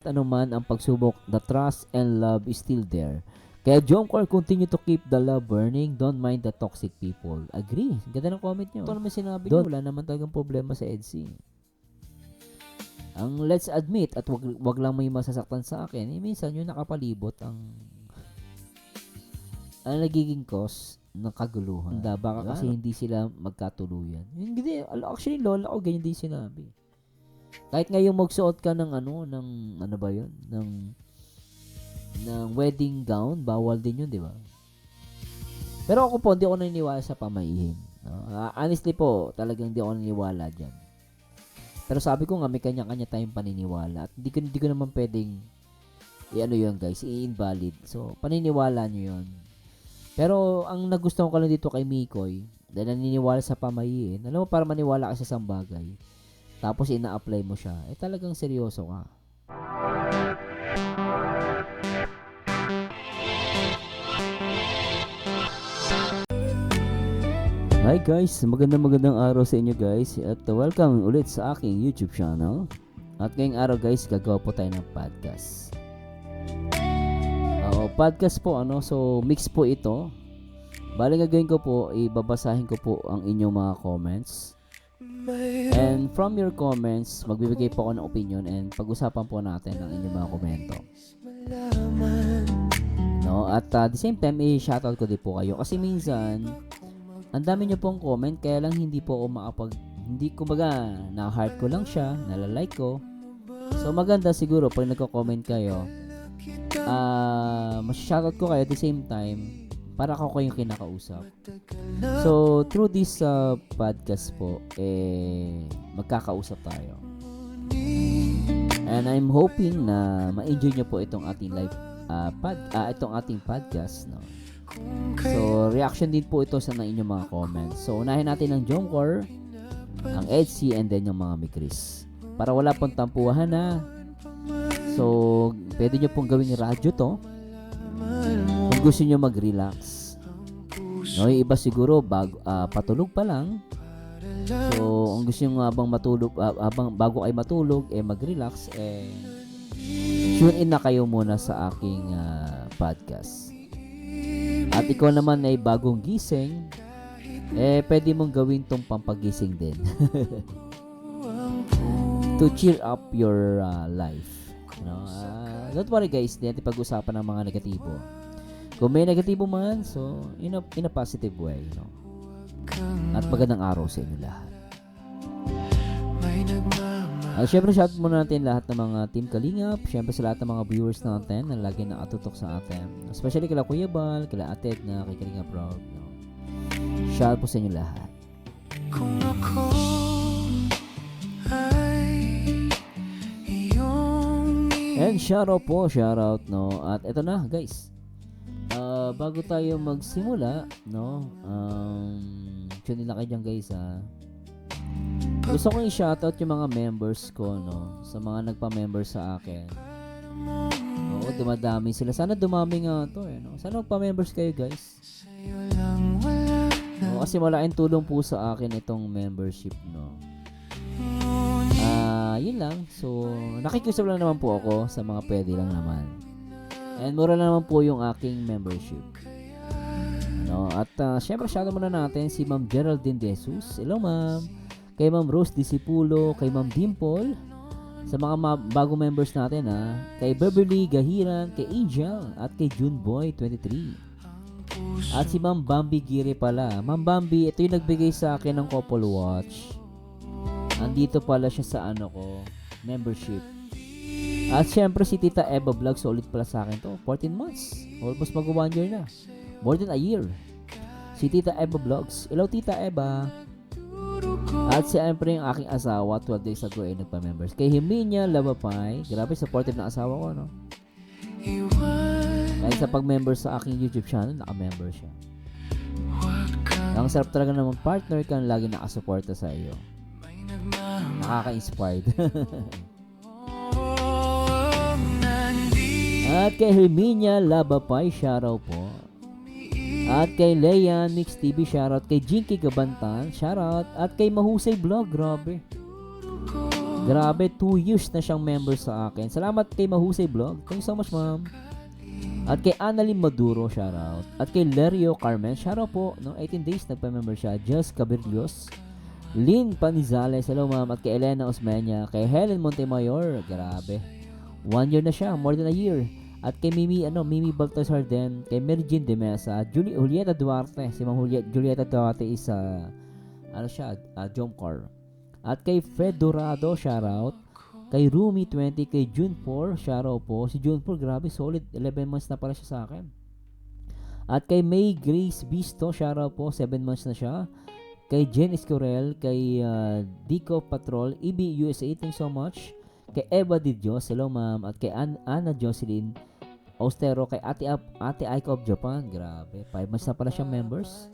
Ano man ang pagsubok, the trust and love is still there. Kaya Jomcar, continue to keep the love burning. Don't mind the toxic people. Agree. Ganda ng comment nyo. Ito naman sinabi nyo, wala naman talagang problema sa EDC. Ang let's admit at wag lang may masasaktan sa akin, minsan yung nakapalibot ang nagiging cause ng kaguluhan. Baka kasi hindi sila magkatuluyan. Hindi, actually lola ko ganyan din sinabi. Kahit ngayon magsuot ka ng ng ba yun? Ng wedding gown, bawal din yun, di ba? Pero ako po, hindi ako naniniwala sa pamahiin. No? Honestly po, talagang hindi ako naniniwala dyan. Pero sabi ko nga, may kanya-kanya tayong paniniwala. At hindi ko naman pwedeng yun guys, i-invalid. So, paniniwala nyo yun. Pero, ang nagustuhan ko lang dito kay Mikoy, dahil naniniwala sa pamahiin, alam mo, para maniwala ka sa isang bagay, tapos ina-apply mo siya, talagang seryoso ka. Hi guys, magandang araw sa inyo guys at welcome ulit sa aking YouTube channel. At ngayong araw guys, gagawa po tayo ng podcast. Podcast po so mix po ito. Bali gagawin ko po, ibabasahin ko po ang inyong mga comments. And from your comments, magbibigay po ako ng opinion and pag-usapan po natin ang inyong mga komento. No, at the same time, i-shoutout ko din po kayo kasi minsan ang dami niyo pong comment kaya lang hindi po ako kumbaga na-heart ko lang siya, nalalike ko. So maganda siguro pag nagko-comment kayo, mas-shoutout ko kayo at the same time para ako kayong kinakausap. So through this podcast po magkakausap tayo. And I'm hoping na ma-enjoy niyo po itong ating live itong ating podcast, no. So, reaction din po ito sa inyong mga comments. So, unahin natin ang Jomcar, ang Etsy, and then yung mga Mikris. Para wala pong tampuhan na. So, pwede nyo pong gawing radyo to. Kung gusto nyo mag-relax. No, yung iba siguro, patulog pa lang. So, kung gusto nyo bago kayo matulog, mag-relax, tune in na kayo muna sa aking podcast. At ikaw naman ay bagong gising, pwede mong gawin tong pampagising din. To cheer up your life. No? Don't worry guys, hindi natin pag-usapan ng mga negatibo. Kung may negatibo man, so in a positive way. No? At magandang araw sa inyo lahat. Siyempre, shout muna natin lahat ng mga Team Kalingap. Siyempre sa lahat ng mga viewers natin na lagi nakatutok sa atin. Especially kila Kuya Bal, kila Ate na kay Kalingap Rob. No? Shout po sa inyo lahat. Kung ako ay and shout out no. At ito na guys. Bago tayo magsimula, no. Tune nila kayo dyan guys Gusto kong i-shoutout yung mga members ko, no? Sa mga nagpa-member sa akin. Oo, dumadami sila. Sana dumami nga to, no? Sana magpa-members kayo, guys. Oo, kasi malaking tulong po sa akin itong membership, no? Yun lang. So, nakikiusap lang naman po ako sa mga pwede lang naman. And mura lang naman po yung aking membership. No? At, syempre, shoutout muna natin si Ma'am Geraldine De Jesus. Hello, Ma'am. Kay Ma'am Rose Disipulo, kay Ma'am Dimple, sa mga bagong members natin kay Beverly Gahiran, kay Angel, at kay Juneboy 23. At si Ma'am Bambi Giri pala. Ma'am Bambi, ito yung nagbigay sa akin ng Couple Watch. Andito pala siya sa membership. At syempre si Tita Eva Vlog, solid pala sa akin to. 14 months. Almost mag 1 year na. More than a year. Si Tita Eva Vlogs. Hello Tita Eva. At siyempre yung aking asawa 12 days ago ay nagpa-members. Kay Himinia Labapay, grabe supportive na asawa ko, no? Kahit sa pag-member sa aking YouTube channel, naka-member siya. Ang sarap talaga naman partner ka na lagi nakasuporta sa iyo. Nakaka-inspired. At kay Himinia Labapay, shoutout po. At kay Leia Mix TV, shoutout. Kay Jinky Gabantan, shoutout. At kay Mahusay Vlog, grabe. Grabe, 2 years na siyang member sa akin. Salamat kay Mahusay Vlog. Thank you so much, ma'am. At kay Annalyn Maduro, shoutout. At kay Lerio Carmen, shoutout po. No, 18 days nagpa-member siya. Jess Cabirlios. Lynn Panizales, hello ma'am. At kay Elena Osmeña. Kay Helen Montemayor, grabe. 1 year na siya, more than a year. At kay Mimi Baltasar din. Kay Mary Jean de Mesa. Julieta Duarte. Si Ma'am Julieta Duarte is Jomcar. At kay Fred Dorado, shoutout. Kay Rumi 20, kay June 4, shoutout po. Si June 4, grabe, solid. 11 months na pala siya sa akin. At kay May Grace Bisto, shoutout po. 7 months na siya. Kay Jen Escorel, kay Dico Patrol, EB USA, thanks so much. Kay Eva Di Dios, hello ma'am. At kay Ana Jocelyn Austero, kay Ate Aiko of Japan, grabe. 5 months na pala siyang members.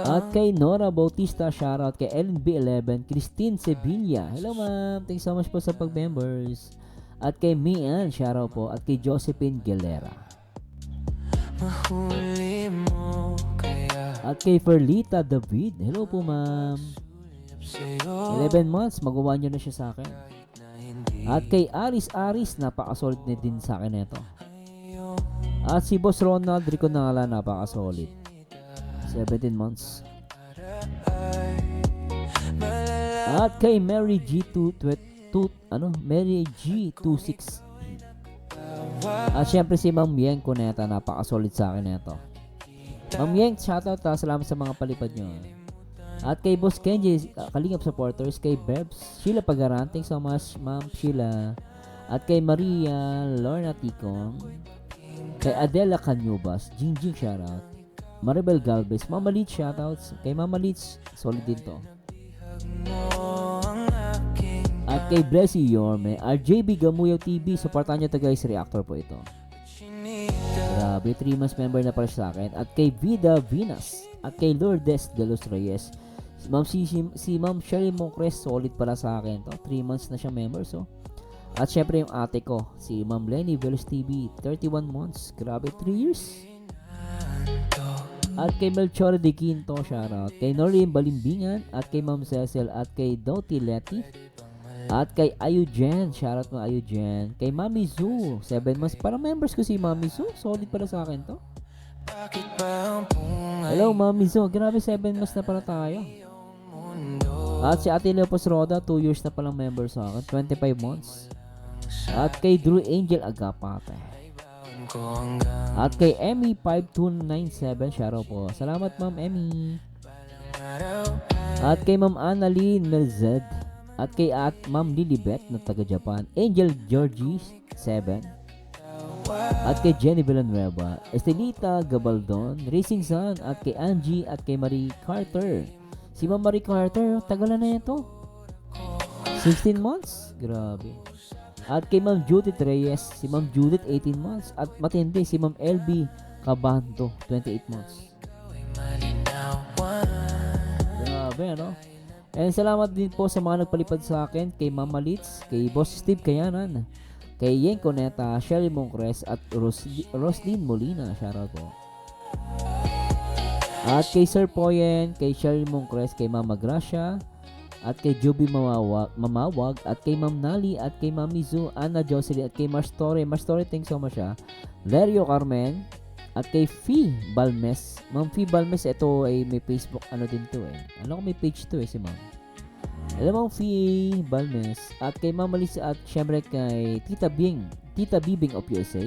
At kay Nora Bautista, shoutout. Kay Ellen B11, Christine Sevilla, hello ma'am, thanks so much po sa pag-members. At kay Mian, shoutout po. At kay Josephine Galera. At kay Ferlita David, hello po ma'am. 11 months, mag-1 year na siya sa akin. At kay Aris, napaka-solid na din sa akin ito. At si Boss Ronald Riconala, napaka-solid. 17 months. At kay Mary G26. At syempre si Ma'am Yeng Cuneta, napaka-solid sa akin ito. Ma'am Yeng, shoutout, salamat sa mga palipad nyo. At kay Boss Kenji, Kalingap supporters. Kay Bebs, Sheila Pagaran, thanks so much Ma'am Sheila. At kay Maria Lorna Ticong. Kay Adela Canyubas, Jingjing, shoutout. Maribel Galvez, Mama Leach, shoutouts. Kay Mama Leach, solid din to. At kay Blessy Yorme, RJB Gamuyaw TV, supportan nyo to guys, reactor po ito. Grabe, 3 months member na pala sa akin. At kay Vida Vinas, at kay Lourdes de los Reyes, si Ma'am Sherry Moncres, solid pala sa akin to. 3 months na siya member, so. At syempre yung ate ko, si Ma'am Lenny Velos TV, 31 months. Grabe, 3 years. At kay Melchor de Quinto, shoutout. Kay Noreen Balimbingan, at kay Ma'am Cecil, at kay Doughty Letty, at kay Ayujen, shoutout mo Ayujen. Kay Mami Zoo, 7 months. Parang members ko si Mami Zoo, solid pala sa akin to. Hello Mami Zoo, grabe 7 months na pala tayo. At si Ate Leopos Roda, 2 years na palang member sa akin, 25 months. At kay Drew Angel Agapate. At kay Emmy 5297, shoutout po. Salamat Ma'am Emmy. At kay Ma'am Annalyn Melzed. At kay Ma'am Lilibet na taga Japan. Angel Georgie 7. At kay Jenny Villanueva, Estelita Gabaldon, Racing Sun. At kay Angie at kay Marie Carter. Si Ma'am Marie Carter, tagalan na ito. 16 months? Grabe. At kay Ma'am Judith Reyes, si Ma'am Judith 18 months. At matindi si Ma'am LB Cabanto, 28 months. Grabe, ano? And salamat din po sa mga nagpalipad sa akin, kay Mama Litz, kay Boss Steve Kayanan, kay Yeng Coneta, Shelly Moncres, at Roslyn Molina, shoutout po. At kay Sir Poyen, kay Shelly Moncres, kay Mama Gracia, at kay Juby Mamawag, at kay Ma'am Nali, at kay Ma'am Mizu, Ana Jocelyn, at kay Mars Torre, thanks so much Lerio Carmen, at kay Fee Balmes. Ma'am Fee Balmes, ito ay may Facebook, ano din to eh. Ano ko may page to eh si Ma'am. Alam mo Fee Balmes, at kay Ma'am Melissa, at syempre kay Tita Bibing of USA.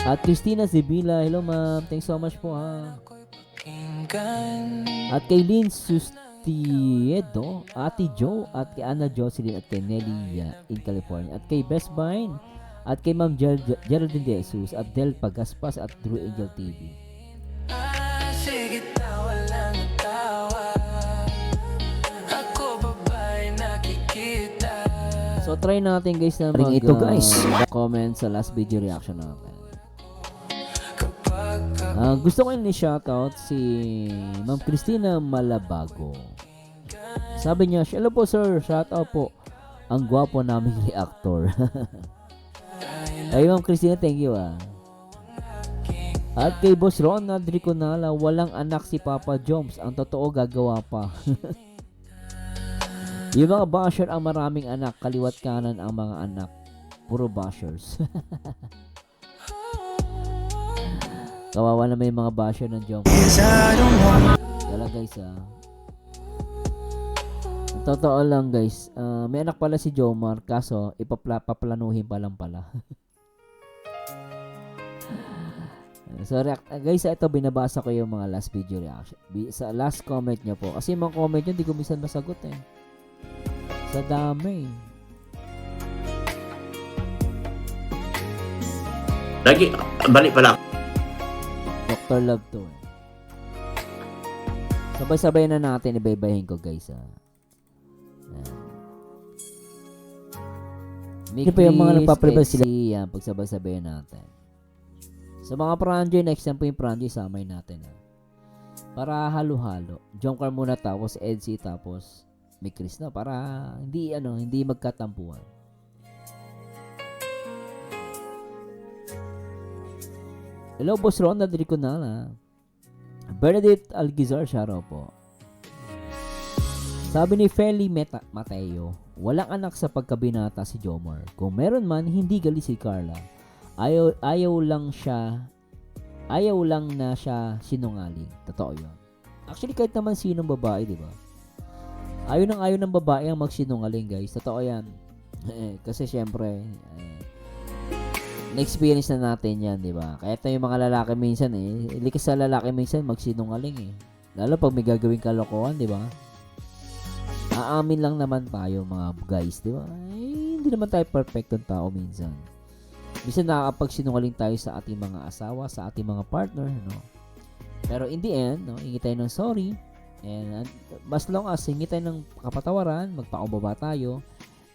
At Christina Zibila, hello Ma'am, thanks so much po ha. At kay Lynn Sustiedo, Ate Joe, at kay Ana Jocelyn, at kay Nelly in California, at kay Best Vine, at kay Ma'am Geraldine De Jesus, at Del Pagaspas, at Drew Angel TV. So try natin guys na comment sa last video reaction natin. Gusto ko yung shoutout si Ma'am Christina Malabago. Sabi niya, hello po sir, shoutout po. Ang gwapo naming reactor. Ay Ma'am Christina, thank you At kay Boss Ronald Riconala, walang anak si Papa Joms. Ang totoo, gagawa pa. Yung mga basher ang maraming anak, kaliwat kanan ang mga anak. Puro bashers. Kawawa na may mga basher ng Joms. Kala guys ang totoo lang guys, may anak pala si Jomar, kaso paplanuhin pa lang pala. So guys, ito binabasa ko yung mga last video reaction. Sa last comment nyo po. Kasi yung mga comment nyo, hindi ko minsan masagot eh. Sa dami. Lagi, balik pala. Dr. Love to eh. Sabay-sabay na natin, ibaybayin ko guys Hindi pa yung mga nagpapribay sila. Yan, pagsabay-sabay natin. Sa mga pranjo, next time po yung pranjo, samay natin. Para halo-halo. Joncar muna tapos Edsy tapos may Chris na. Para hindi magkatampuhan. Hello, Boss Ronald Riconala. Bernadette Alguizar, shoutout po. Sabi ni Feli Mateo, walang anak sa pagkabinata si Jomar. Kung meron man, hindi gali si Carla. Ayaw lang na siya sinungaling. Totoo yun. Actually, kahit naman sinong babae, di ba? Ayaw ng babae ang magsinungaling, guys. Totoo yan. Kasi syempre, na-experience na natin yan, di ba? Kahit na yung mga lalaki minsan, likas sa lalaki minsan magsinungaling Lalo pag may gagawing kalokohan, di ba? Aamin lang naman tayo mga guys, di ba? Hindi naman tayo perfectong tao minsan. Minsan nakakapagsinungaling tayo sa ating mga asawa, sa ating mga partner, no? Pero in the end, no, hingi tayo ng sorry. And mas long as hingi tayo ng kapatawaran, magpakumbaba tayo,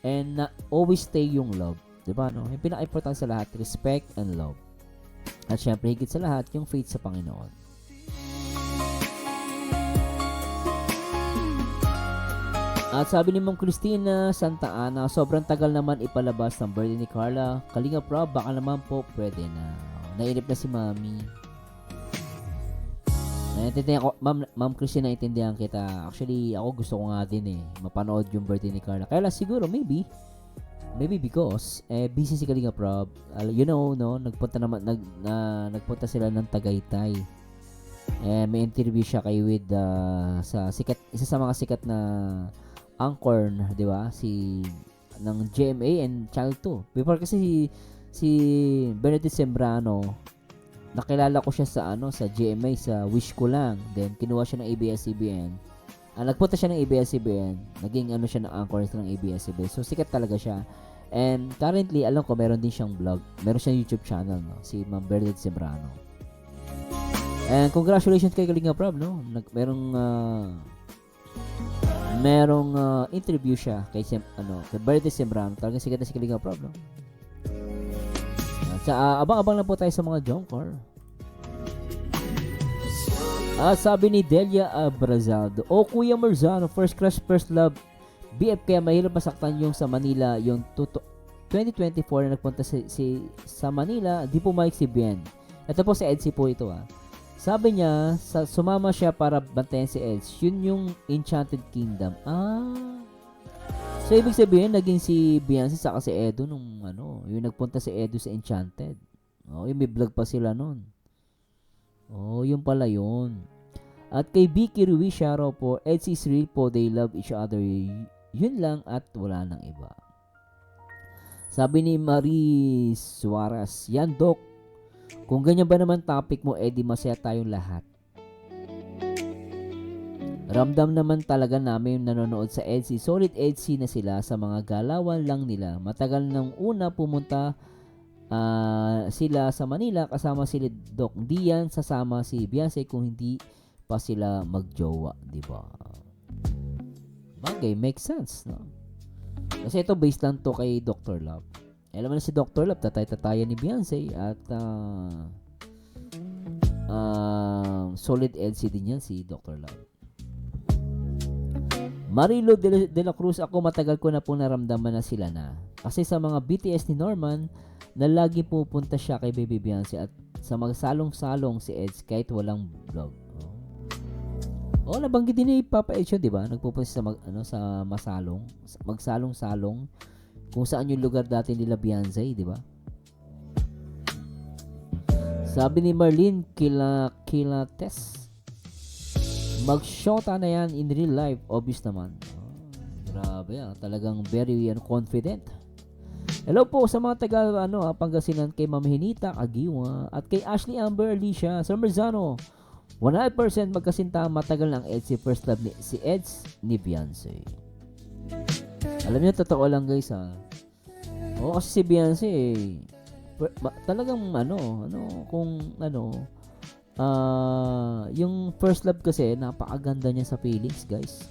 and always stay yung love. Diba, no? Yung pinaka-important sa lahat, respect and love. At syempre, higit sa lahat, yung faith sa Panginoon. At sabi ni Ma'am Christina Santa Ana, sobrang tagal naman ipalabas ng birthday ni Carla. Kalinga Prob, baka naman po pwede na. Nainip na si Mami. Naintindihan ko, Ma'am Christina, naintindihan kita. Actually, ako gusto ko nga din mapanood yung birthday ni Carla. Kaya lang siguro, maybe because busy si Kalinga Prob. You know, no, nagpunta sila ng Tagaytay. May interview siya kay With sa isa sa mga sikat na anchor, di ba? Ng GMA and Channel 2. Before kasi si Bernadette Sembrano, nakilala ko siya sa GMA, sa Wish Ko Lang. Then kinuha siya ng ABS-CBN. Nagpunta siya ng ABS-CBN. Naging siya ng anchor ng ABS-CBN. So sikat talaga siya. And currently, alam ko meron din siyang vlog. Meron siyang YouTube channel, no? Si Ma'am Bernadette Sembrano. And congratulations kay Kalinga Prob, no? Merong interview siya kay Bernadette Sembrano. Talagang sikat na si Kalinga Prob, no? Abang-abang lang po tayo sa mga Jonkor. Sabi ni Delia Abrazado, Kuya Marzano, first crush, first love, BF kaya mahirap masaktan yung sa Manila, yung 2024 na nagpunta sa Manila, di pumayag si Bien. Ito po si Edsy po ito Sabi niya, sumama siya para bantayan si Eds. Yun yung Enchanted Kingdom. So ibig sabihin, naging si Beyonce saka si Edo nung yung nagpunta si Edo sa Enchanted. Yung may vlog pa sila nun. Yun pala yun. At kay Vicky Ruiz, shoutout po, Edsy is real po, they love each other. Yun lang at wala nang iba. Sabi ni Marie Suarez, yan Doc, kung ganyan ba naman topic mo, Eddie, masaya tayong lahat. Ramdam naman talaga namin nanonood sa Edsy. Solid Edsy na sila sa mga galawan lang nila. Matagal nang una pumunta sila sa Manila kasama si Doc. Hindi yan sasama si Beyonce kung hindi pa sila magjowa, di ba? Bagay, makes sense, no? Kasi ito based lang to kay Dr. Love. Alam mo na si Dr. Love, tatay-tataya ni Beyonce at solid Edsy din yan si Dr. Love. Marilo de la Cruz, ako matagal ko na po naramdaman na sila na. Kasi sa mga BTS ni Norman, na lagi pupunta siya kay Baby Beyonce at sa magsalong-salong si Eds kahit walang vlog. Nabanggit din ni Papa Eds yun, di ba? Nagpupunta sa sa magsalong-salong kung saan yung lugar dati nila Beyonce, di ba? Sabi ni Marlene Kilates, mag-shota na yan in real life, obvious naman. Grabe talagang very confident. Hello po sa mga taga Pangasinan, kay Ma'am Hinita Agiwa at kay Ashley Amber Alicia Sir Merzano. 100% magkasinta, matagal ng Eds si first love si Eds ni Beyonce. Alam niyo, totoo lang guys kasi si Beyonce talagang yung first love kasi napakaganda niya sa feelings guys.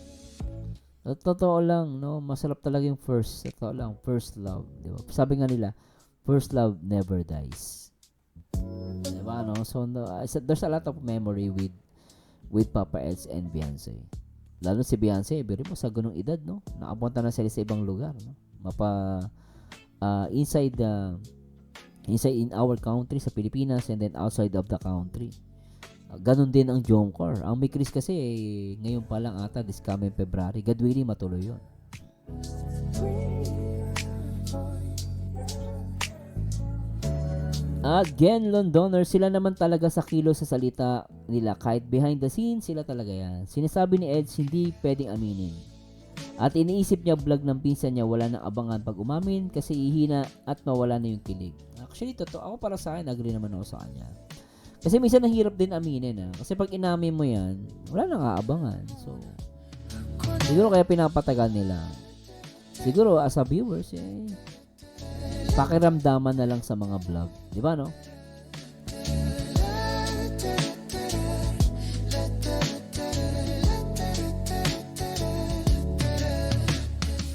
Totoo lang, masarap talaga yung first love, di ba? Sabi nga nila, first love never dies. Di ba, So, there's a lot of memory with Papa Eds and Beyonce. Lalo si Beyonce, biro mo sa ganung edad, nakapunta na sila sa ibang lugar, inside in our country, sa Pilipinas, and then outside of the country. Ganon din ang Jongkor. Ang Mikris kasi ngayon pa lang ata, this coming February. God willing, matuloy yun. At Gen Londoner, sila naman talaga sa kilo sa salita nila. Kahit behind the scenes, sila talaga yan. Sinasabi ni Eds, hindi pwedeng aminin. At iniisip niya vlog ng pinsan niya, wala nang abangan pag umamin kasi ihina at mawala na yung kilig. Actually, totoo. Ako para sa akin, agree naman ako sa kanya. Kasi minsan nahirap din aminin Kasi pag inamin mo yan, wala nang aabangan. So, siguro kaya pinapatagal nila. Siguro as a viewers, pakiramdaman na lang sa mga vlog. Di ba, no?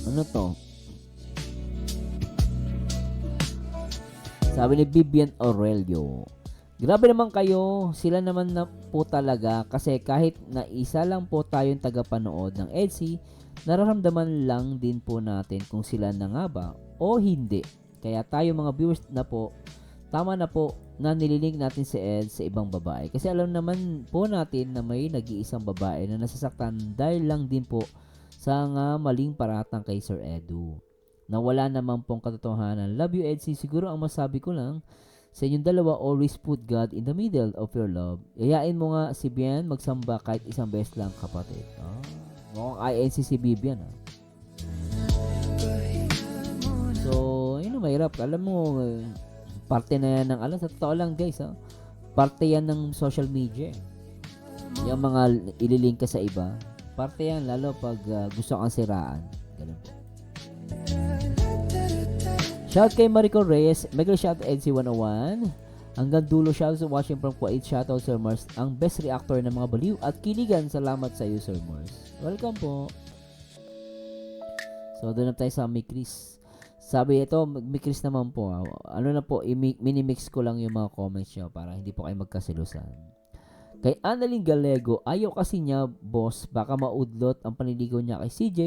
Ano to? Sabi ni Vivian Aurelio, grabe naman kayo, sila naman na po talaga kasi kahit na isa lang po tayong tagapanood ng EDSI, nararamdaman lang din po natin kung sila na nga ba o hindi. Kaya tayo mga viewers na po, tama na po na nililink natin si Ed sa ibang babae. Kasi alam naman po natin na may nag-iisang babae na nasasaktan dahil lang din po sa nga maling paratang kay Sir Edu. Na wala naman pong katotohanan. Love you, Edsy. Siguro ang masabi ko lang, sa inyong dalawa, always put God in the middle of your love. Yayain mo nga si Bian magsamba kahit isang beses lang, kapatid. Mukhang INC si Bibian. So, yun ang mahirap. Alam mo, parte na yan ng, sa totoo lang guys, parte yan ng social media. Yung mga ililink ka sa iba, parte yan, lalo pag gusto kang siraan. Ganun po. Shout kay Marico Reyes, mega shout NC101. Hanggang dulo shout sa watching from Kuwait. Shout out Sir Mars, ang best reactor ng mga baliw at kiligan. Salamat sa iyo Sir Mars. Welcome po. So doon na tayo sa Mikris. Sabi ito, Mikris naman po. Ano na po, minimix ko lang yung mga comments nyo para hindi po kayo magkasilusan. Kay Annalyn Gallego, ayaw kasi niya, boss, baka maudlot ang panliligaw niya kay CJ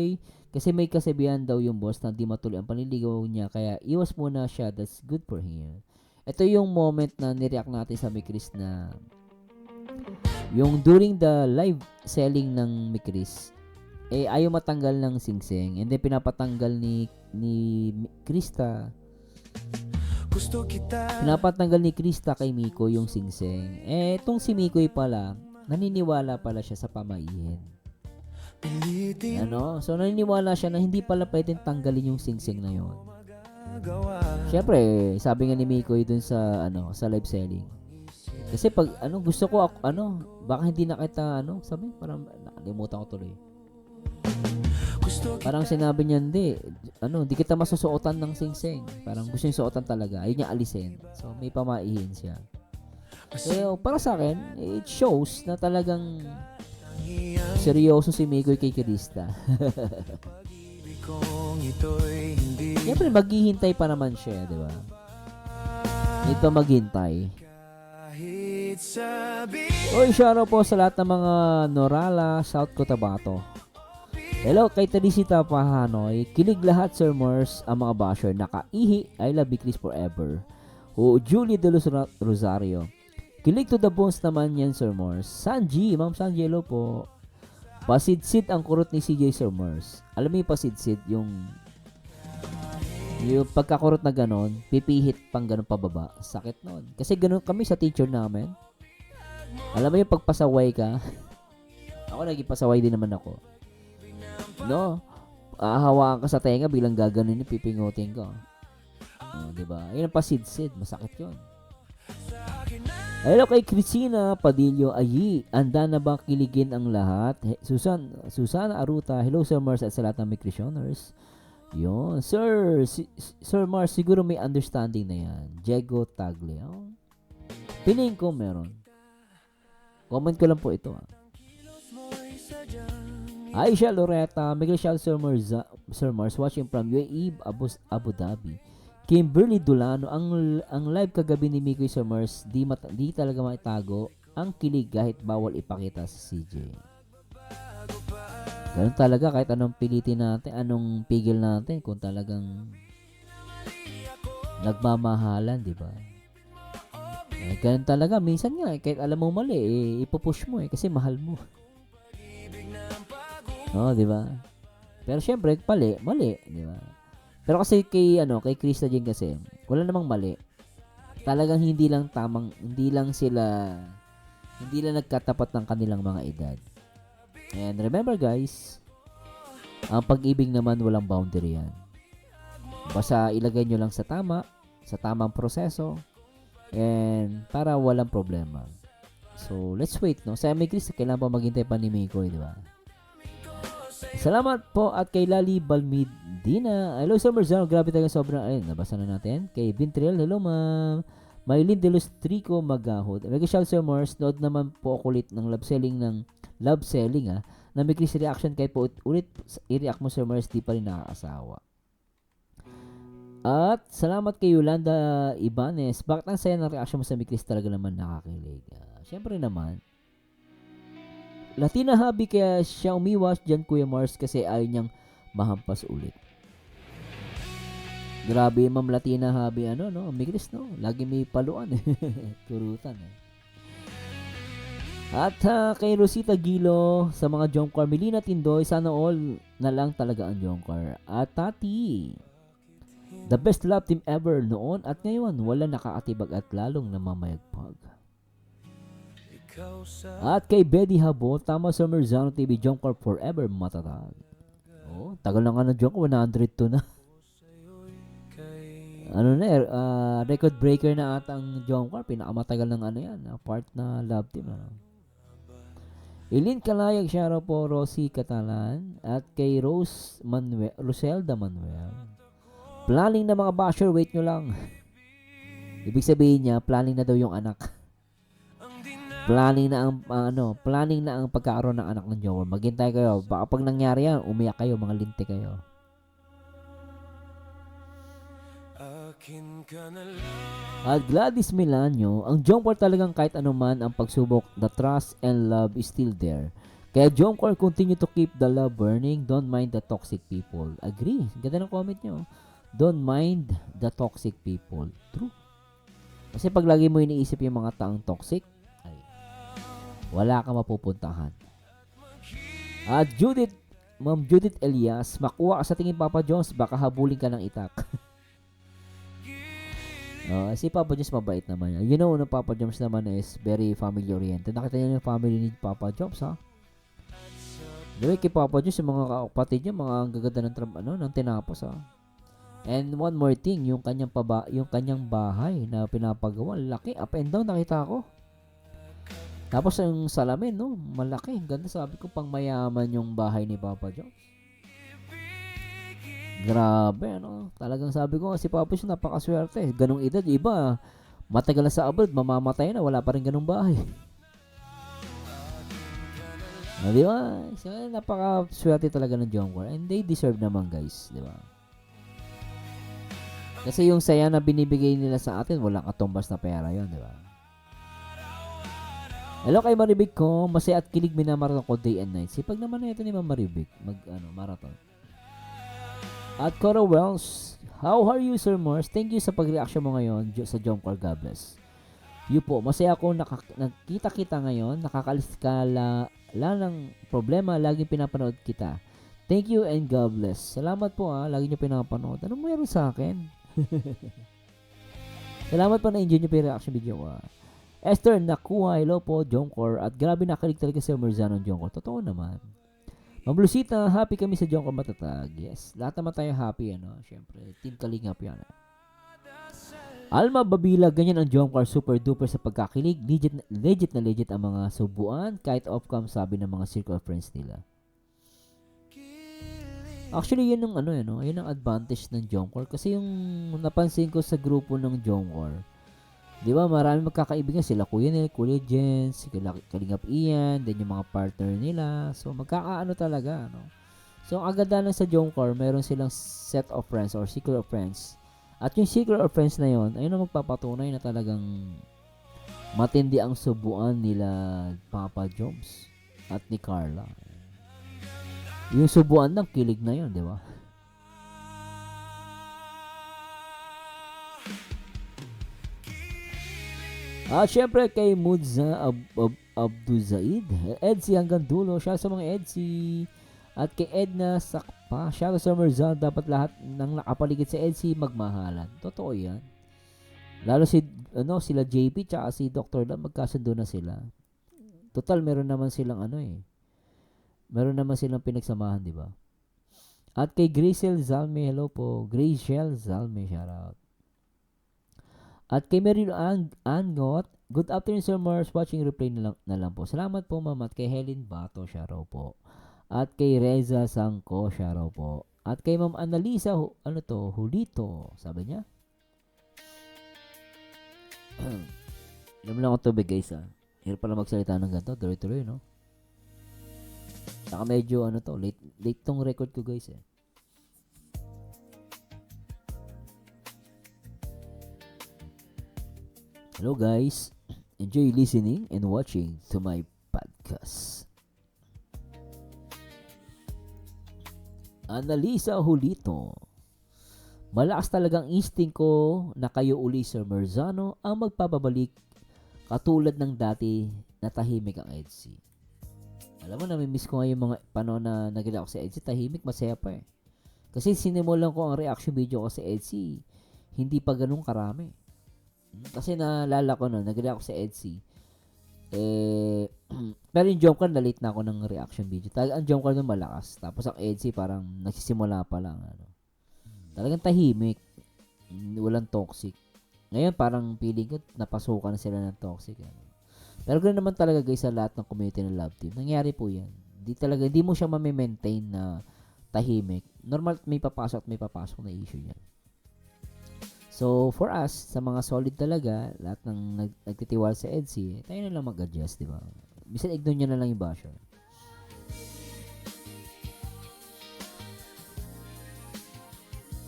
kasi may kasabihan daw yung boss na di matuloy ang panliligaw niya kaya iwas muna siya, that's good for him. Ito yung moment na nireact natin sa Mikris na yung during the live selling ng Mikris, ayaw matanggal ng singsing and then pinapatanggal ni Krista. Pinapatanggal ni Krista kay Miko yung singsing. Itong si Mikoy pala, naniniwala pala siya sa pamahiin. So naniniwala siya na hindi pala pwedeng tanggalin yung singsing na yon. Syempre, sabi nga ni Mikoy dun sa sa live selling. Kasi pag gusto ko baka hindi na kita sabi parang nakalimutan ko tuloy. Parang sinabi niya hindi kita masusuotan ng singsing. Parang gusto niya suotan talaga. Ayun niya alisin. So may pamaihin siya. So para sa akin, it shows na talagang seryoso si Mikoy kay Krista. Siyempre maghihintay pa naman siya, di ba? Need pa maghintay. Oy, shoutout po sa lahat ng mga Norala, South Cotabato. Hello kay Teresita Pahanoy. Kilig lahat Sir Mars ang mga basher. Nakaihi. I love Bikris forever. Julie de los Rosario. Kilig to the bones naman yan, Sir Mars. Sanji, Ma'am Sanji, hello po. Pasidsid ang kurot ni CJ, Sir Mars. Alam mo yung pasidsid, yung pagkakurot na ganon, pipihit pang ganon pababa. Sakit nun. Kasi ganon kami sa teacher namin. Alam mo yung pagpasaway ka? Ako naging pasaway din naman ako. No? Ahawaan ka sa tenga, bilang gaganon yung pipingutin ko. Diba? Yun ang pasidsid. Masakit yun. Hello kay Christina Padillo Ayi. Anda na ba kiligin ang lahat? Susana Aruta. Hello Sir Mars at sa lahat ng Mikrisyoners. Yun. Sir Mars, siguro may understanding na yan. Diego Taglio. Piling ko meron. Comment ko lang po ito. Aisha Loretta. Miguel Shal Sir Mars watching from UAE Abu Dhabi. Kimberly Dulano, ang live kagabi ni Mikoy Sir Mars, di talaga maitago ang kilig kahit bawal ipakita sa CJ. Ganun talaga kahit anong pilitin natin, anong pigil natin kung talagang nagmamahalan, di ba? Ganun talaga, minsan nga, kahit alam mo mali, ipupush mo kasi mahal mo. Di ba? Pero syempre, mali, di ba? Pero kasi kay Krista Jane kasi, wala namang mali. Talagang hindi lang nagkatapat ng kanilang mga edad. And remember guys, ang pag-ibig naman walang boundary yan. Basta ilagay nyo lang sa tamang proseso, and para walang problema. So, let's wait, no? Sa may Krista, kailangan pa maghintay pa ni Mikoy, di ba? Salamat po at kay Lali Balmidina. Hello Sir Marzano, grabe talaga sobrang. Ayun, nabasa na natin. Kay Vintriel, hello ma'am. Maylin de los Trico Magahod. Nag-shall Sir Mars, nood naman po ako ulit ng love selling na may Chris reaction kahit po ulit i-react mo Sir Mars, di pa rin nakakasawa. At salamat kay Yolanda Ibanez. Bakit ang saya ng reaction mo sa Mikris, talaga naman nakakilig? Siyempre naman. Latina hobby kaya siya umiwas dyan Kuya Mars kasi ayaw niyang mahampas ulit. Grabe Ma'am Latina hobby Mikris lagi may paluan kurutan At kay Rosita Gilo sa mga Jomcar Melina Tindoy, sana all na lang talaga ang Jomcar. At Tati, the best love team ever noon at ngayon, wala nakakatibag at lalong namamayagpag. At kay Betty Habo, tama sa Merzano TV, Jomcar forever matatag. Tagal na nga ng Jomcar, 102 na. Record breaker na ata ang Jomcar, pinakamatagal ng part na love team. Ilin Kalayag, Shara po, Rosie Catalan, at kay Roselda Manuel. Planning na mga basher, wait nyo lang. Ibig sabihin niya, planning na daw yung anak. Planning na ang pagkakaroon ng anak ng Jomcar. Maghintay kayo. Baka pag nangyari yan, umiyak kayo, mga linti kayo. At Gladys Milanyo, ang Jomcar talagang kahit anuman ang pagsubok, the trust and love is still there. Kaya Jomcar, continue to keep the love burning. Don't mind the toxic people. Agree. Ganda ng comment nyo. Don't mind the toxic people. True. Kasi pag lagi mo iniisip yung mga taong toxic, wala kang mapupuntahan. At Ma'am Judith Elias, makuha ka sa tingin Papa Jones, baka habulin ka ng itak. Si Papa Jones mabait naman yan. You know, Papa Jones naman is very family oriented. Nakita niyo yung family ni Papa Jones, ha? Dahil kay Papa Jones, yung mga kapatid niya, mga gaganda ng tinapos, ha? And one more thing, yung kanyang bahay na pinapagawa, laki, up and down, nakita ko. Tapos yung salamin, malaki. Ganda, sabi ko, pang mayaman yung bahay ni Papa Jones. Grabe, Talagang sabi ko, si Papa Jones napakaswerte. Ganong edad, iba, matagal na sa abroad, mamamatay na, wala pa rin ganong bahay. Di ba? So, napakaswerte talaga ng Jomcar. And they deserve naman, guys. Di ba? Kasi yung saya na binibigay nila sa atin, walang katumbas na pera yon, di ba? Hello kay Maribig ko, masaya at kilig minamarathon ko day and night. Sipag naman na ito ni Ma'am Maribig, marathon. At Cora Wells, how are you Sir Mars? Thank you sa pag-reaction mo ngayon sa Jomcar, God bless. Yun po, masaya ako nakita-kita ngayon, nakakaliskala ng problema, laging pinapanood kita. Thank you and God bless. Salamat po lagi nyo pinapanood. Ano meron sa akin? Salamat po na enjoy nyo pa yung reaction video ko. Esther, nakuha, hello po, Joncor. At grabe nakalig talaga si Merzano Joncor. Totoo naman. Ma'am Lucita, happy kami sa Joncor matatag. Yes, lahat naman tayo happy, Siyempre, Team Kalingap yan. Alma Babila, ganyan ang Joncor, super duper sa pagkakilig. Legit na legit ang mga subuan, kahit off-cam sabi ng mga circle of friends nila. Actually, yun ang yun ang advantage ng Joncor. Kasi yung napansin ko sa grupo ng Joncor, di ba, marami magkakaibigan sila, Kuya Nel, Kuya Jens, Kalingap Ian, then yung mga partner nila. So, magkakaano talaga, So, ang agad lang sa Joncor, meron silang set of friends or circle of friends. At yung circle of friends na yon, ayun ang magpapatunay na talagang matindi ang subuan nila Papa Joms at ni Carla. Yung subuan ng kilig na yon, di ba? At syempre kay Mudza Abduzaid, Edsy hanggang dulo, siya sa mga Edsy. At kay Edna Sakpa, siya sa Merzano, dapat lahat ng nakapaligid sa Edsy magmahalan. Totoo yan. Lalo sila JP tsaka si Dr. Lam, magkasundo na sila. Total, meron naman silang meron naman silang pinagsamahan, di ba? At kay Gracel Zalme, hello po. Gracel Zalme, shoutout. At kay Meryl Angot, good afternoon Sir Mars, watching replay na lang po. Salamat po ma'am. At kay Helen Bato, shoutout po. At kay Reza Sangko, shoutout po. At kay Ma'am Annalisa, Hulito, sabi niya. Alam lang ako tubig guys Hirap pala magsalita ng ganito, tuloy-tuloy Saka medyo late tong record ko guys Hello guys, enjoy listening and watching to my podcast. Annalisa Hulito, malakas talagang instinct ko na kayo uli Sir Merzano ang magpapabalik katulad ng dati na tahimik ang Edsy. Alam mo, namimiss ko nga yung mga panahon na nagila ako sa Edsy, tahimik, masaya pa Kasi sinimulan ko ang reaction video ko sa Edsy, hindi pa ganun karami. Kasi naalala ko nagila ako sa Edsy. Pero yung Joncor, na-late na ako ng reaction video. Ang Joncor nun malakas. Tapos ang Edsy parang nagsisimula pa lang. Talagang tahimik. Walang toxic. Ngayon parang feeling ko napasukan na sila ng toxic. Pero ganoon naman talaga guys sa lahat ng community ng Love Team. Nangyari po yan. Hindi mo siya ma-maintain na tahimik. Normal may papasok na issue yan. So, for us, sa mga solid talaga, lahat ng nagtitiwala sa Edsy, tayo na lang mag-adjust, di ba? Bisan ignore nyo na lang yung basher.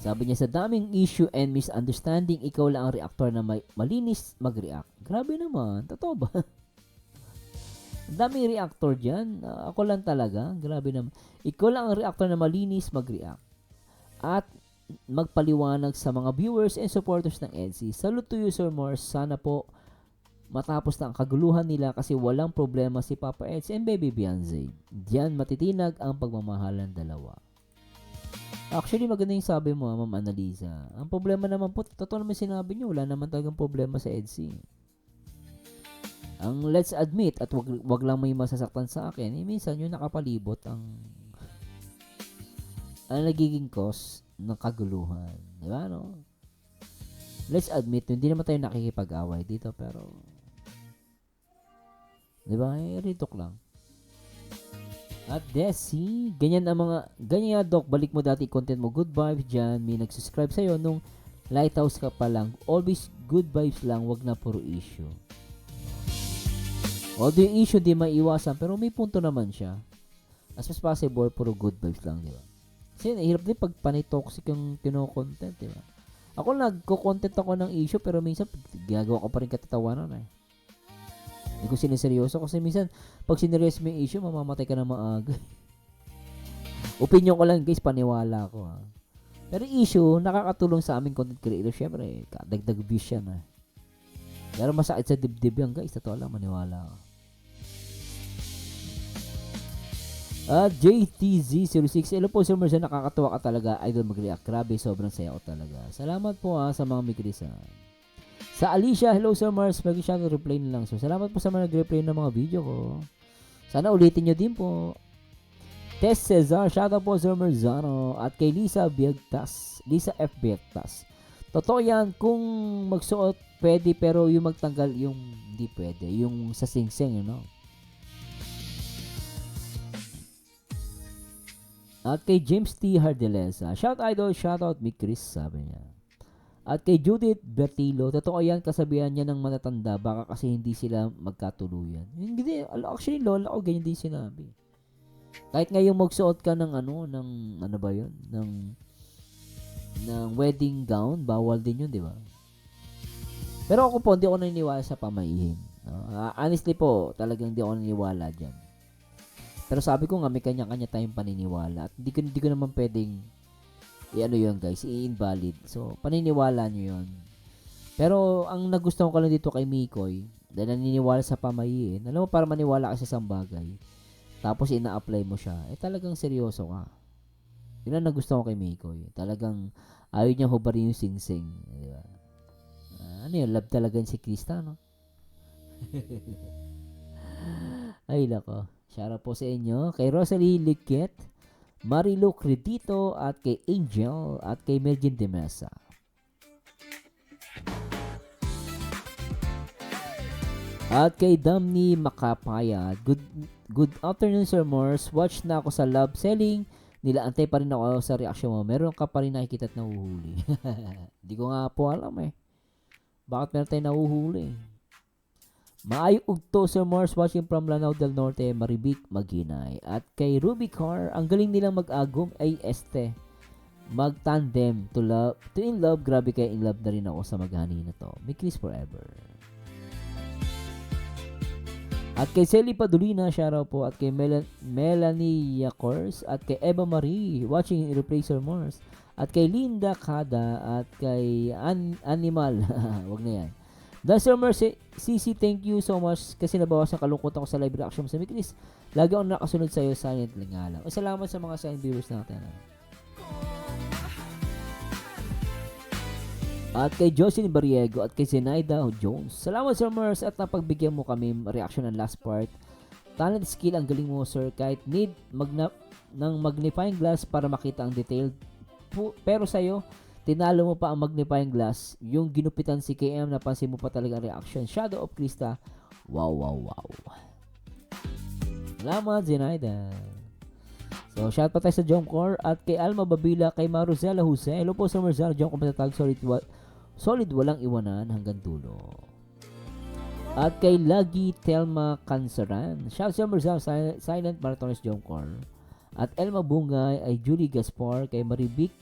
Sabi niya, sa daming issue and misunderstanding, ikaw lang ang reactor na malinis mag-react. Grabe naman. Totoo ba? Ang daming reactor dyan. Ako lang talaga. Grabe naman. Ikaw lang ang reactor na malinis mag-react. At magpaliwanag sa mga viewers and supporters ng Edsy. Salute to you, Sir Morse. Sana po matapos na ang kaguluhan nila kasi walang problema si Papa Edsy and Baby Beyonce. Diyan matitinag ang pagmamahalan dalawa. Actually, maganda yung sabi mo, Ma'am Annalisa. Ang problema naman po, totoo naman sinabi niyo, wala naman talagang problema sa Edsy. Ang let's admit at wag lang may masasaktan sa akin, minsan yung nakapalibot ang nagiging cause ng kaguluhan. Di ba, Let's admit, hindi naman tayo nakikipag-away dito, pero di ba, ritok lang. At Desi, ganyan Doc, balik mo dati content mo, good vibes dyan, may nag-subscribe sa'yo nung lighthouse ka pa lang, always good vibes lang, wag na puro issue. Although yung issue di maiwasan, pero may punto naman siya. As much as possible, puro good vibes lang, di ba? Kasi nahirap din pag panay-toxic yung kino-content, di ba? Ako nagko-content ako ng issue, pero minsan ginagawa ko pa rin katatawanan Hindi ko siniseryoso kasi minsan pag sineryoso mo yung issue, mamamatay ka na maaga. Opinion ko lang guys, paniwala ko Pero issue, nakakatulong sa aming content creator. Syempre, dagdag views yan Pero masakit sa dibdib yan, guys. Totoo lang, maniwala ka. At JTZ06, hello po Sir Mercer, nakakatuwa ka talaga. Idol mag-react. Grabe, sobrang saya ko talaga. Salamat po sa mga migrisan. Sa Alicia, hello Sir Mars, mag-shoutout reply na lang. So, salamat po sa mga nag-reply ng mga video ko. Sana ulitin nyo din po. Tess Cesar, shoutout po Sir Merzano. At kay Lisa Biagtas, Lisa F. Biagtas. Totoo yan, kung magsuot, pwede, pero yung magtanggal, yung hindi pwede. Yung sa sing-sing, you know. At kay James T. Hardelesa, shout idol, shout out Mick Chris, sabi niya. At kay Judith Bertilo, totoo yan, kasabihan niya ng matatanda, baka kasi hindi sila magkatuluyan. Hindi, actually lola ko ganyan din sinabi. Kahit ngayon magsuot ka ng ano ba yun, ng wedding gown, bawal din yun, di ba? Pero ako po, hindi ako naniniwala sa pamahihin. Honestly po, talagang hindi ako naniniwala dyan. Pero sabi ko nga, may kanya-kanya tayong paniniwala. At hindi ko naman pwedeng yun guys, i-invalid. So, paniniwala nyo yun. Pero, ang nagustuhan ko lang dito kay Mikoy, dahil naniniwala sa pamahiin, alam mo, para maniwala ka sa isang bagay, tapos ina-apply mo siya, talagang seryoso ka. Yun ang nagustuhan ko kay Mikoy. Talagang, ayaw niya hubarin yung sing-sing. Di ba? Ano yun, love talaga si Krista, no? Ay, lako. Shoutout po sa inyo. Kay Rosalie Liquet, Marilu Credito, at kay Angel, at kay Melvin De Mesa. At kay Damni Makapaya. Good afternoon, Sir Morse. Watch na ako sa love selling. Antay pa rin ako sa reaction mo. Meron ka pa rin nakikita at nahuhuli. Hindi ko nga po alam eh. Bakit meron tayo nahuhuli? Maayo ugto Sir Morse, watching from Lanao del Norte, Maribic, Maginay. At kay Ruby Car, ang galing nilang mag-agom ay mag-tandem to in love. Grabe, kaya in love na rin ako sa maghani na to. May kiss forever. At kay Selly Padulina, shoutout po. At kay Melanie Yakors. At kay Eva Marie, watching in replay Sir Morse. At kay Linda Kada. At kay Animal. Wag na yan. Dahil Sir Mercy, CC, thank you so much kasi nabawasan kalungkutan ko sa live reaction mo sa Mikris. Lagi akong nakasunod sa'yo, silent lang nga lang. Salamat sa mga silent viewers natin. At kay Jocelyn Barriego at kay Zenaida Jones. Salamat Sir Mercy at napagbigyan mo kami reaction ng last part. Talent skill, ang galing mo sir. Kahit need ng magnifying glass para makita ang detailed. Pero sa'yo, tinalo mo pa ang magnifying glass. Yung ginupitan si KM, napansin mo pa talaga ang reaction. Shadow of Krista. Wow, wow, wow. Salamat, Zenaida. So, shout pa tayo sa Jomcor. At kay Alma Babila, kay Maruzela Jose. Hello po sa Marzano. Jomcor matatag. Solid walang iwanan hanggang dulo. At kay Lagi Telma Canceran. Shout sa Marzano. Silent Marathonist Jomcor. At Elma Bungay ay Julie Gaspar. Kay Maribic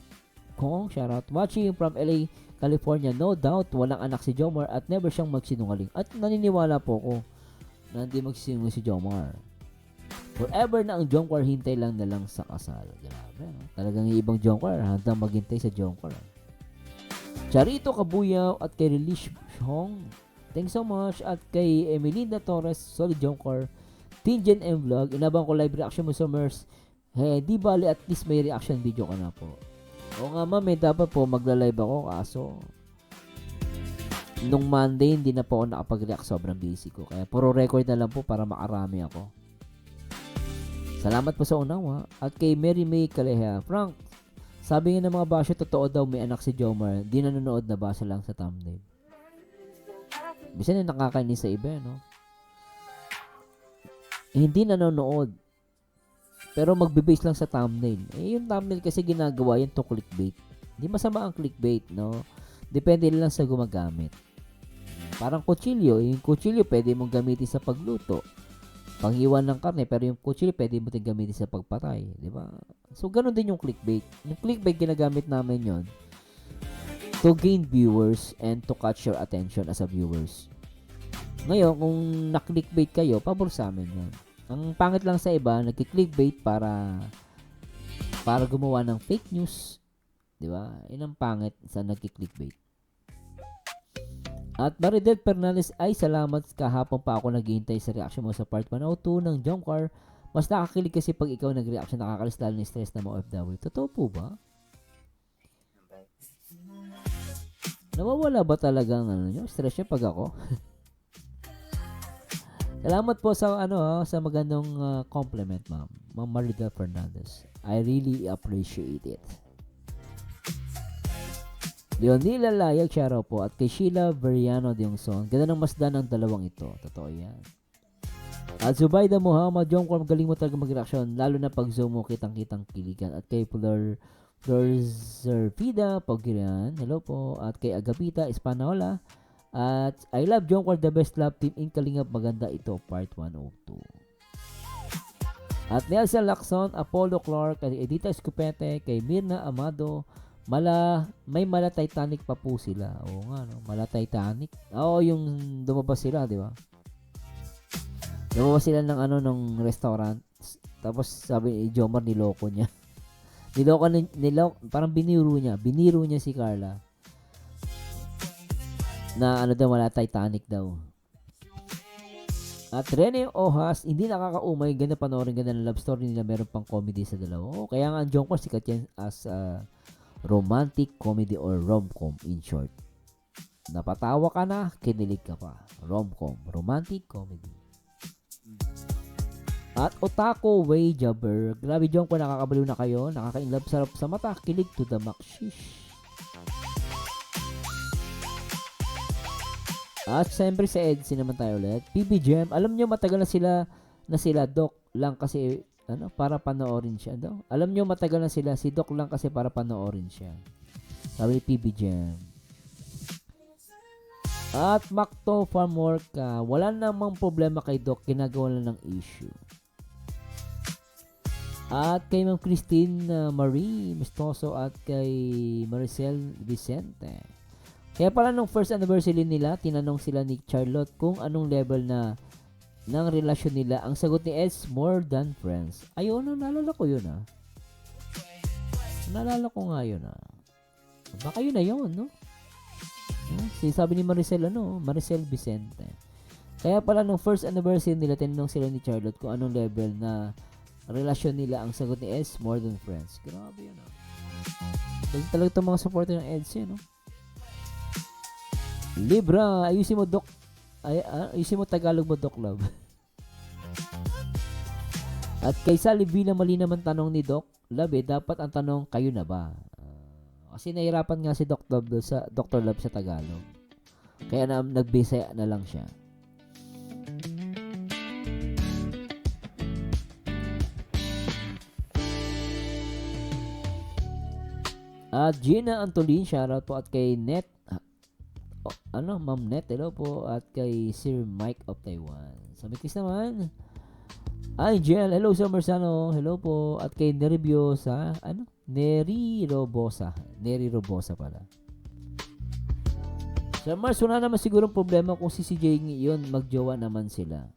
Kong, shoutout. Watching from LA, California. No doubt, walang anak si Jomar at never siyang magsinungaling. At naniniwala po ko na hindi magsisinungaling si Jomar. Forever na ang Jomar, hintay lang na lang sa kasal. Grabe, no? Talagang yung ibang Jomar, handang maghintay sa Jomar. Charito Kabuyaw at kay Relish Hong. Thanks so much. At kay Emelinda Torres, solid Jomar. Tinjen M Vlog, inabang ko live reaction mo sa Mers. Hey, di bali at least may reaction video ka na po. Oo nga ma'am, dapat po magla-live ako kaso nung Monday hindi na po ako nakapag-react, sobrang busy ko. Kaya puro record na lang po para makarami ako. Salamat po sa unawa. At kay Mary May Kaleha, Frank, sabi nga ng mga basyo, totoo daw may anak si Jomar. Di nanonood, na basa lang sa thumbnail. Bisa na nakakainis sa iba, no? Hindi nanonood. Pero magbe-base lang sa thumbnail. Yung thumbnail kasi ginagawa yan to clickbait. Hindi masama ang clickbait, no? Depende lang sa gumagamit. Parang kutsilyo. Yung kutsilyo pwede mong gamitin sa pagluto. Panghiwan ng karne, pero yung kutsilyo pwede mo din gamitin sa pagpatay. Di ba? So, ganun din yung clickbait. Yung clickbait, ginagamit namin yon to gain viewers and to catch your attention as a viewers. Ngayon, kung na-clickbait kayo, pabor sa amin yun. Ang pangit lang sa iba, nagki-clickbait para gumawa ng fake news. 'Di ba? 'Yun ang pangit sa nagki-clickbait. At Maridel Fernandez, ay salamat, kahapon pa ako naghihintay sa reaction mo sa part 102 ng Jump Car. Mas nakakakilig kasi pag ikaw nag-reaction, nakakalis lalo ng stress na mga OFW. Totoo po ba? Nawawala ba talagang stress niya pag ako? Salamat po sa sa magandang compliment, ma'am. Ma'am Maridel Fernandez. I really appreciate it. Leonila Layag, shoutout po. At kay Sheila Veriano Diongson. Ganda ng masdan ng dalawang ito. Totoo yan. At Zubayda Muhammad, Jong, kung magaling mo talaga mag-reaction, lalo na pag zoom mo, kitang-kitang kiligan. At kay Flor Zerpida Pagkirian, hello po. At kay Agapita Espanola. At I love Jong, the best love team in Kalingap. Maganda ito, part 102. At Nelson Lacson, Apollo Clark, kay Edita Escopete, kay Mirna Amado, may mala Titanic pa po sila. Oo nga, no? Mala Titanic. Oo, yung lumabas sila, di ba? Lumabas sila ng ng restaurant. Tapos sabi ni Jomar, niloko niya. Parang biniro niya si Carla. Na daw, mala Titanic daw. At Rene Ohas, hindi nakakaumay, ganda panoorin, ganda ng love story nila, meron pang comedy sa dalawa. Oh, kaya nga ang Jomar sikat yan as romantic comedy or rom-com in short. Napatawa ka na, kinilig ka pa. Rom-com, romantic comedy. At Otako Way Jabber, grabe Jong, kung nakakabaliw na kayo, nakaka-inlove, sarap sa mata, kilig to the max. Shish. At siyempre sa EDC naman tayo ulit. PB Gem, alam nyo matagal na sila Doc lang kasi para panoorin siya daw. Alam nyo matagal na sila, si Doc lang kasi para panoorin siya. Sabi ni PB Gem. At Macto Farmwork, wala namang problema kay Doc, ginagawa lang ng issue. At kay Ma'am Christine Marie Mistoso at kay Maricel Vicente. Kaya pala nung first anniversary nila, tinanong sila ni Charlotte kung anong level ng relasyon nila. Ang sagot ni Eds, more than friends. Ayun, naalala ko yun Naalala ko nga yun Baka yun na yun, no? Sabi ni Maricel, Maricel Vicente. Kaya pala nung first anniversary nila, tinanong sila ni Charlotte kung anong level na relasyon nila. Ang sagot ni Eds, more than friends. Grabe yun, talaga itong mga supporter ng Eds, no? Libra, ayusin mo Doc. Ayusin mo Tagalog mo Doc Love. At kay Sally Villa, mali naman tanong ni Doc Love, dapat ang tanong, kayo na ba? Kasi nahirapan nga si Doc Love sa Dr. Love sa Tagalog. Kaya nagbisaya na lang siya. At Gina Antolin, shoutout po. At kay Net, Ma'am Net, hello po. At kay Sir Mike of Taiwan. Sa Mikis naman, Angel, hello Sir Mersano, hello po. At kay Nerviosa, Neri Robosa pala. Sir Mars, wala naman sigurong problema kung si CJ yun, magjowa naman sila.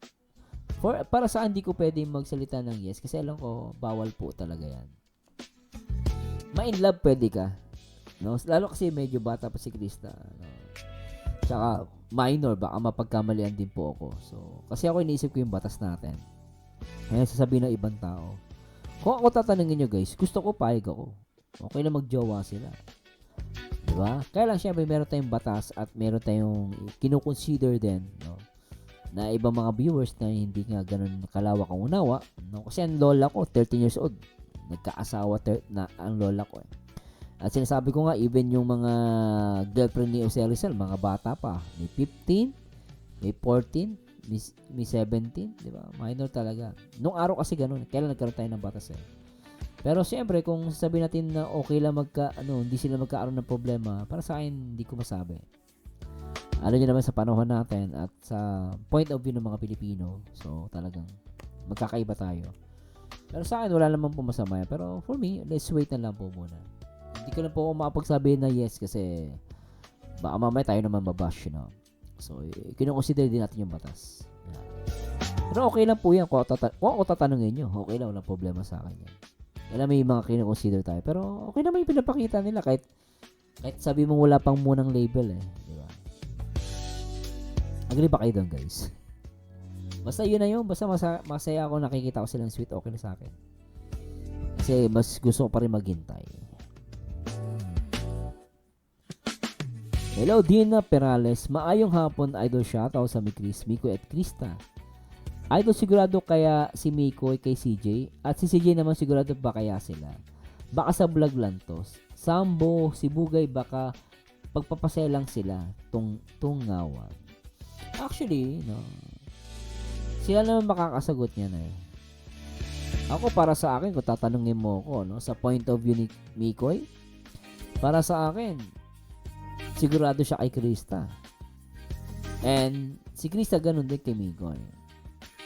Para saan di ko pwede magsalita ng yes, kasi alam ko, bawal po talaga yan. Ma-in love pwede ka, no? Lalo kasi medyo bata pa si Krista, tsaka minor, baka mapagkamalian din po ako. So, kasi ako iniisip ko yung batas natin. Kaya sasabihin ng ibang tao. Kung ako tatanungin nyo guys, gusto ko, payag ako. Okay na magjowa sila. Diba? Kaya lang syempre meron tayong batas at meron tayong kinoconsider din, no? Na ibang mga viewers na hindi nga ganun kalawak ang unawa, no? Kasi ang lola ko, 13 years old. Nagkaasawa na ang lola ko. At sinasabi ko nga, even yung mga girlfriend ni Jose Rizal, mga bata pa. May 15, may 14, may 17, di ba? Minor talaga. Nung araw kasi ganun. Kailan nagkaroon tayo ng batas Pero siyempre, kung sabihin natin na okay lang hindi sila magkaaroon ng problema, para sa akin, hindi ko masabi. Ano nyo naman sa panahon natin at sa point of view ng mga Pilipino. So, talagang magkakaiba tayo. Pero sa akin, wala naman po masama. Pero for me, let's wait na lang po muna. Hindi ko lang po makapagsabi na yes kasi baka mamaya tayo naman mabash, So, kinoconsider din natin yung batas. Yan. Pero okay lang po yan. Kung ako tatanungin nyo, okay lang, walang problema sa akin yan. Kailan may mga kinoconsider tayo. Pero okay naman yung pinapakita nila kahit sabi mong wala pang munang label, di ba? Agree ba kayo doon, guys? Basta yun na yun. Basta masaya ako, nakikita ko silang sweet, okay na sa akin. Kasi mas gusto ko pa rin maghintay. Hello, Dina Perales. Maayong hapon, Idol. Shoutout sa Chris, Miko at Krista. Idol, sigurado kaya si Miko kay CJ? At si CJ naman sigurado ba kaya sila? Baka sa vlog lang to. Sambo, si Bugay, baka pagpapasaya lang sila. Tungawan. Actually, no. Sila naman makakasagot niyan eh. Ako, para sa akin, kung tatanungin mo ako, no, sa point of view ni Mikoy, para sa akin, sigurado siya kay Krista. And si Krista ganun din kay Mikoy.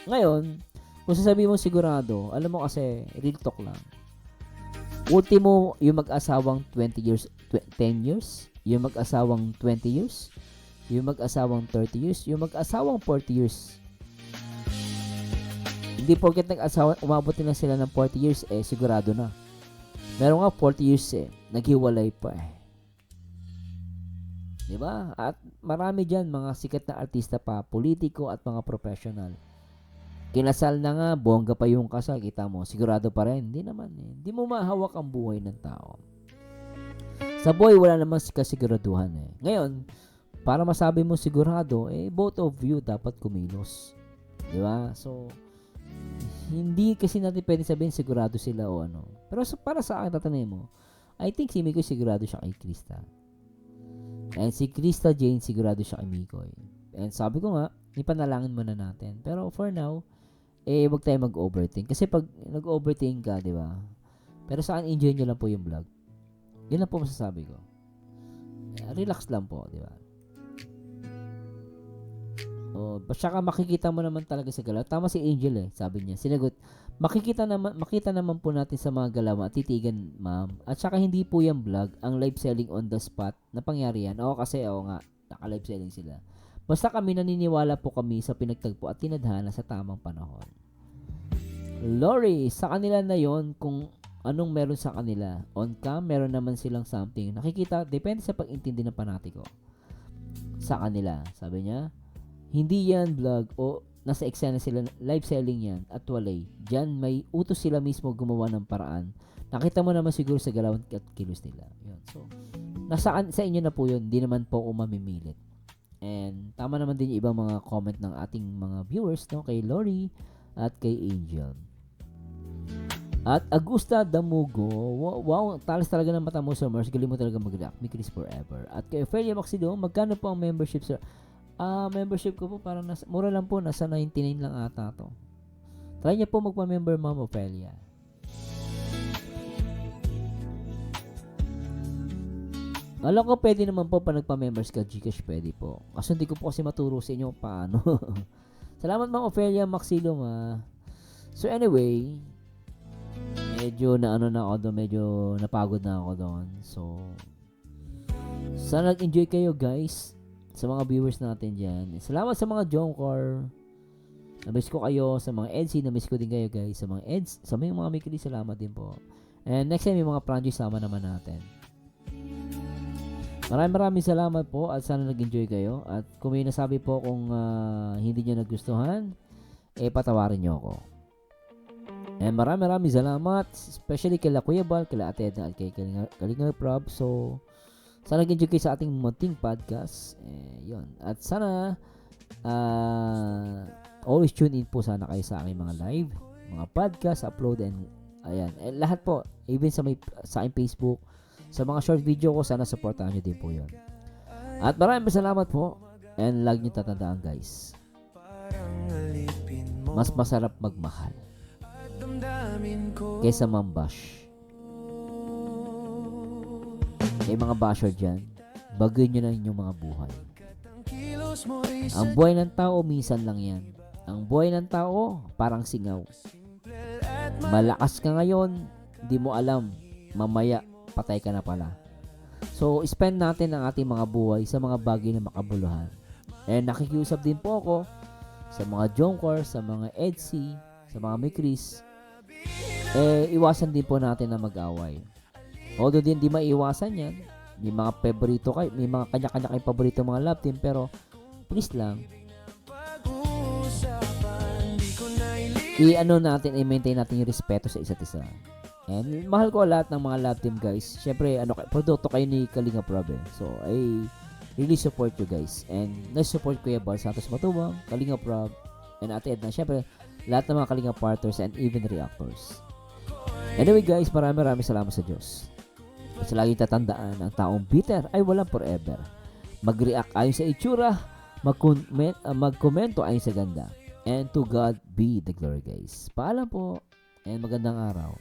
Ngayon, kung sasabihin mo sigurado, alam mo kasi, real talk lang. Ultimo, yung mag-asawang 10 years, yung mag-asawang 20 years, yung mag-asawang 30 years, yung mag-asawang 40 years. Hindi porket nag-asawa, umabot na sila ng 40 years, sigurado na. Meron nga 40 years naghiwalay pa Diba? At marami dyan, mga sikat na artista pa, politiko at mga professional. Kinasal na nga, bongga pa yung kasal, kita mo, sigurado pa rin. Hindi naman Hindi mo mahawak ang buhay ng tao. Sa buhay, wala naman kasiguraduhan Ngayon, para masabi mo sigurado, both of you dapat kumilos. Diba? So, hindi kasi natin pwede sabihin sigurado sila o ano. Pero para sa akin, tatanungin mo, I think si Mikoy sigurado siya kay Krista. And si Krista Jane sigurado siya kay Mikoy. And sabi ko nga, ipanalangin muna natin. Pero for now, wag tayo mag-overthink. Kasi pag nag-overthink ka, di ba? Pero sa akin, enjoy nyo lang po yung vlog. Yun lang po masasabi ko. Relax lang po, di ba? Saka makikita mo naman talaga sa galaw. Tama si Angel sabi niya. Sinagot, makita naman po natin sa mga galaw at titigan, ma'am. At saka hindi po yung vlog, ang live selling on the spot na pangyari yan. Kasi nga, naka-live selling sila. Basta kami naniniwala po kami sa pinagtagpo at tinadhana sa tamang panahon. Lori, sa kanila na yon kung anong meron sa kanila. On cam, meron naman silang something. Nakikita, depende sa pag-intindi ng panatiko. Sa kanila, sabi niya, hindi yan vlog o nasa eksena sila, live selling yan at walay. Diyan may utos sila mismo gumawa ng paraan. Nakita mo naman siguro sa galaw at kilos nila. Yun. So, sa inyo na po yun. Hindi naman po ako mamimilit. And tama naman din yung ibang mga comment ng ating mga viewers, no? Kay Lori at kay Angel. At Agusta Damugo, wow, talas talaga ng mata mo, Summers. Galing mo talaga mag-react. Chris forever. At kay Ophelia Maxido, magkano po ang membership, sir? Membership ko po parang mura lang po, nasa 99 lang ata to. Try niya po magpa-member, Ma'am Ophelia. Alam ko pwede naman po pa nagpa-members ka Gcash, pwede po. Kaso hindi ko po kasi maturo sa inyo paano. Salamat, Ma'am Ophelia Maxilo, ma. So anyway, medyo na ako doon, medyo napagod na ako doon. So sana nag-enjoy kayo, guys. Sa mga viewers natin dyan. Salamat sa mga Jonkor. Na-miss ko kayo. Sa mga EDC, na-miss ko din kayo, guys. Sa mga EDS, sa mga Mikri, salamat din po. And next time, yung mga Frangie, sama naman natin. Maraming salamat po at sana nag-enjoy kayo. At kung may nasabi po kung hindi nyo nagustuhan, patawarin nyo ako. And maraming salamat. Especially kay La Kuya Bal, kay La Ate Edna, at kay Kalinga Prob. So, sana nag-enjoy kayo sa ating munting podcast. Yun. At sana always tune in po sana kayo sa aking mga live, mga podcast, upload, and ayan. Lahat po, even sa aking Facebook, sa mga short video ko, sana supportahan nyo din po yun. At maraming salamat po. And lagi nyo tatandaan, guys. Mas masarap magmahal kaysa mambash. Mga basher dyan, baguhin nyo na inyong mga buhay. Ang buhay ng tao, minsan lang yan. Ang buhay ng tao, parang singaw. Malakas ka ngayon, di mo alam, mamaya, patay ka na pala. So, spend natin ang ating mga buhay sa mga bagay na makabuluhan. And nakikiusap din po ako sa mga Jonkor, sa mga EDC, sa mga Mikris. Iwasan din po natin na mag-away. Although din di maiwasan yan, may mga paborito kayo, may mga kanya-kanya kayong paborito mga love team, pero please lang, i-ano natin, i-maintain natin yung respeto sa isa't isa. And mahal ko lahat ng mga love team guys. Syempre, produkto kayo ni Kalinga Prab eh. So, I really support you guys. And na-support ko yung Bal Santos Matubang, Kalinga Prab, and Ate Edna. Syempre, lahat ng mga Kalinga partners and even reactors. Anyway guys, maraming salamat sa Diyos. At lagi tatandaan, ang taong bitter ay walang forever. Mag-react ayon sa itsura, magkomento ayon sa ganda. And to God be the glory guys. Paalam po and magandang araw.